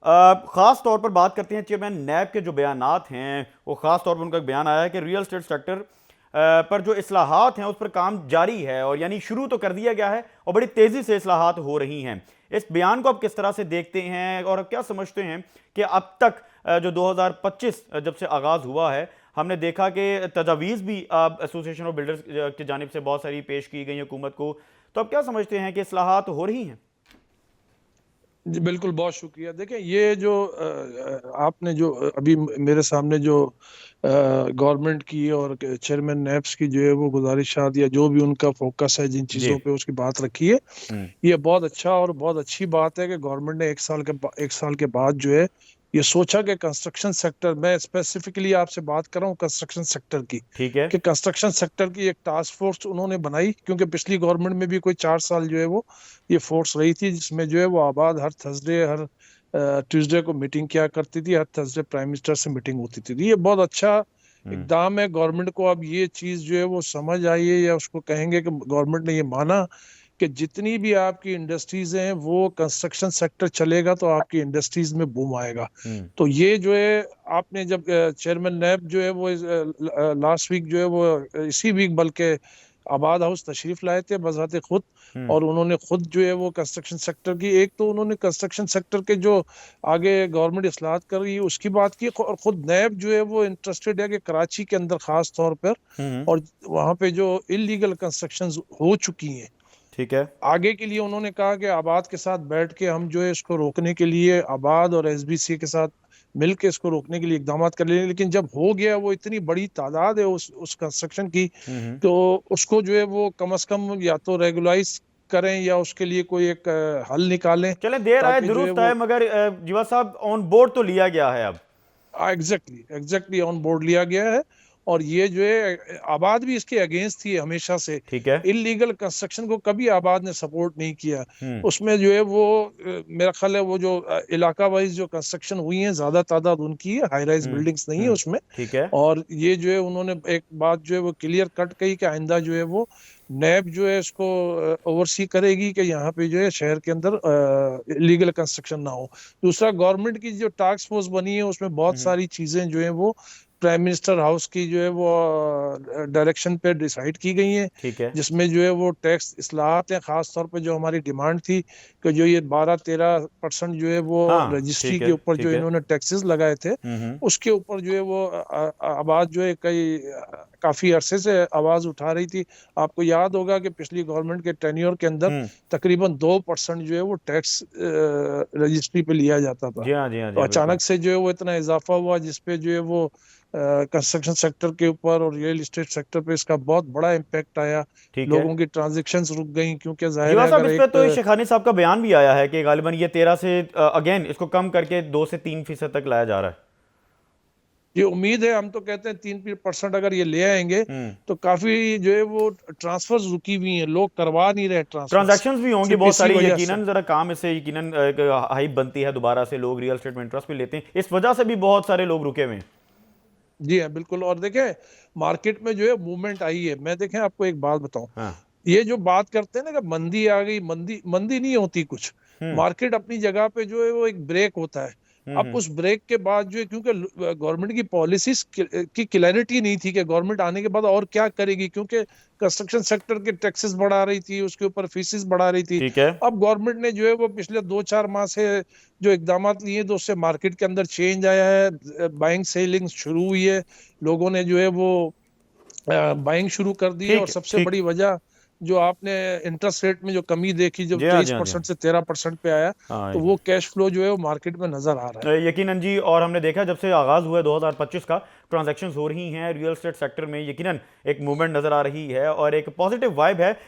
ख़ास तौर पर बात करते हैं चेयरमैन नैब के जो बयानात हैं, वो ख़ास तौर पर उनका एक बयान आया है कि रियल स्टेट सेक्टर पर जो इस्लाहात हैं उस पर काम जारी है, और यानी शुरू तो कर दिया गया है और बड़ी तेज़ी से इस्लाहात हो रही हैं। इस बयान को आप किस तरह से देखते हैं और आप क्या समझते हैं कि अब तक जो 2025 जब से आगाज़ हुआ है, हमने देखा कि तजावीज़ भी एसोसिएशन ऑफ बिल्डर्स की जानिब से बहुत सारी पेश की गई हुकूमत को, तो आप क्या समझते हैं कि इस्लाहात हो रही हैं? जी बिल्कुल, बहुत शुक्रिया। देखें, ये जो आपने जो अभी मेरे सामने जो गवर्नमेंट की और चेयरमैन नेप्स की जो है वो गुजारिशात या जो भी उनका फोकस है जिन जी। चीज़ों पे उसकी बात रखी है, हम्म। ये बहुत अच्छा और बहुत अच्छी बात है कि गवर्नमेंट ने एक साल के बाद जो है ये सोचा कि कंस्ट्रक्शन सेक्टर, मैं स्पेसिफिकली आपसे बात कर रहा हूँ कंस्ट्रक्शन सेक्टर की, ठीक है। कि कंस्ट्रक्शन सेक्टर की एक टास्क फोर्स उन्होंने बनाई, क्योंकि पिछली गवर्नमेंट में भी कोई 4 साल जो है वो ये फोर्स रही थी, जिसमें जो है वो आबाद हर थर्सडे हर ट्यूसडे को मीटिंग किया करती थी, हर थर्सडे प्राइम मिनिस्टर से मीटिंग होती थी। ये बहुत अच्छा हम्म। इकदाम है गवर्नमेंट को। अब ये चीज जो है वो समझ आई है, या उसको कहेंगे कि गवर्नमेंट ने ये माना कि जितनी भी आपकी इंडस्ट्रीज हैं वो कंस्ट्रक्शन सेक्टर चलेगा तो आपकी इंडस्ट्रीज में बूम आएगा। हम्म। तो ये जो है, आपने जब चेयरमैन नैब जो है वो लास्ट वीक जो है वो इसी वीक बल्कि आबाद हाउस तशरीफ लाए थे बज़ाते खुद, हम्म। और उन्होंने खुद जो है वो कंस्ट्रक्शन सेक्टर की, एक तो उन्होंने कंस्ट्रक्शन सेक्टर के जो आगे गवर्नमेंट इस्लाहत कर रही है उसकी बात की, और खुद नैब जो है वो इंटरेस्टेड है कि कराची के अंदर खास तौर पर, हम्म। और वहां पे जो इलीगल कंस्ट्रक्शन हो चुकी हैं ठीक है। आगे के लिए, उन्होंने कहा कि आबाद के साथ बैठ के हम जो है इसको रोकने के लिए आबाद और एसबीसी के साथ मिल के इसको रोकने के लिए इकदाम कर लें। लेकिन जब हो गया, वो इतनी बड़ी तादाद है उस कंस्ट्रक्शन की, हम्म। तो उसको जो है वो कम से कम या तो रेगुलाइज करें या उसके लिए कोई एक हल निकालें, चलें, देर आए ताकि जो है दुरुस्त आए, वो मगर जीवा साहब ऑन बोर्ड तो लिया गया है अब। एग्जैक्टली एग्जैक्टली ऑन बोर्ड लिया गया है। और ये जो है, आबाद भी इसके अगेंस्ट थी हमेशा से, ठीक है। इलीगल कंस्ट्रक्शन को कभी आबाद ने सपोर्ट नहीं किया। हम्म। उसमें जो है वो मेरा ख्याल है वो जो इलाका वाइज जो कंस्ट्रक्शन हुई है ज्यादा तादाद उनकी है, हाई राइज हम्म। बिल्डिंग्स नहीं है हम्म। उसमें। ठीक है। और ये जो है उन्होंने एक बात जो है वो क्लियर कट कही कि आइंदा जो है वो नैब जो है इसको ओवरसी करेगी कि यहाँ पे जो है शहर के अंदर लीगल कंस्ट्रक्शन ना हो। दूसरा, गवर्नमेंट की जो टास्क फोर्स बनी है उसमें बहुत हम्म। सारी चीजें जो है वो प्राइम मिनिस्टर हाउस की जो है वो डायरेक्शन पे डिसाइड की गई हैं, ठीक है। जिसमें जो है वो टैक्स इस्लाहात हैं। खास तौर पे जो हमारी डिमांड थी कि जो ये 12-13% जो है वो हाँ, रजिस्ट्री ठीक के है। ऊपर जो ठीक है। इन्होंने टैक्सेस लगाए थे, हम्म। उसके ऊपर जो है वो आवाज जो है काफी अरसे से आवाज उठा रही थी। आपको याद होगा कि पिछली गवर्नमेंट के टेन्योर के अंदर हम्म। तकरीबन 2% जो है वो टैक्स रजिस्ट्री पे लिया जाता था। जी हाँ, जी हाँ, जी तो हाँ, बिल्कुल। अचानक से जो है वो इतना इजाफा हुआ, जिसपे जो है वो कंस्ट्रक्शन सेक्टर के ऊपर और रियल एस्टेट सेक्टर पे इसका बहुत बड़ा इम्पैक्ट आया। ठीक है। लोगों की ट्रांजेक्शंस रुक गई, क्योंकि जाहिर जीवा है साहब, अगर इस पे एक तो शेखानी साहब का बयान भी आया है कि गालिबन ये 13 से अगेन इसको कम करके 2 से 3% तक लाया जा रहा है। ये उम्मीद है, हम तो कहते हैं 3% अगर ये ले आएंगे हम्म। तो काफी जो है वो ट्रांसफर्स रुकी हुई हैं, लोग करवा नहीं रहे ट्रांसफर्स, ट्रांजैक्शंस भी होंगी सिर्फ बहुत इसी सारी, वजह से। यकीनन जरा काम इससे यकीनन एक हाइप बनती है, दोबारा से लोग रियल एस्टेट में इंटरेस्ट भी लेते हैं, इस वजह से भी बहुत सारे लोग रुके हुए हैं। जी हाँ बिल्कुल। और देखें, मार्केट में जो है मूवमेंट आई है। मैं देखें आपको एक बात बताऊं, हाँ। ये जो बात करते हैं ना कि मंदी आ गई, मंदी मंदी नहीं होती कुछ। हम्म। मार्केट अपनी जगह पे जो है वो एक ब्रेक होता है। अब हम्म। उस ब्रेक के बाद जो है, क्योंकि गवर्नमेंट की पॉलिसीज की क्लैरिटी नहीं थी कि गवर्नमेंट आने के बाद और क्या करेगी, क्योंकि कंस्ट्रक्शन सेक्टर के टैक्सेस बढ़ा रही थी, उसके ऊपर फीसेस बढ़ा रही थी। ठीक है। अब गवर्नमेंट ने जो है वो पिछले 2-4 माह से जो इकदाम लिए, तो उससे मार्केट के अंदर चेंज आया है, बाइंग सेलिंग शुरू हुई है, लोगों ने जो है वो बाइंग शुरू कर दी है। और ठीक है। सबसे ठीक। बड़ी वजह जो आपने इंटरेस्ट रेट में जो कमी देखी, जब जी हाँ, तेईस जी हाँ, जी हाँ। परसेंट से 13% पे आया, हाँ, तो वो कैश फ्लो जो है वो मार्केट में नजर आ रहा है। यकीनन जी, और हमने देखा जब से आगाज़ हुआ है 2025 का, ट्रांजैक्शंस हो रही हैं रियल एस्टेट सेक्टर में, यकीनन एक मूवमेंट नज़र आ रही है और एक पॉजिटिव वाइब है।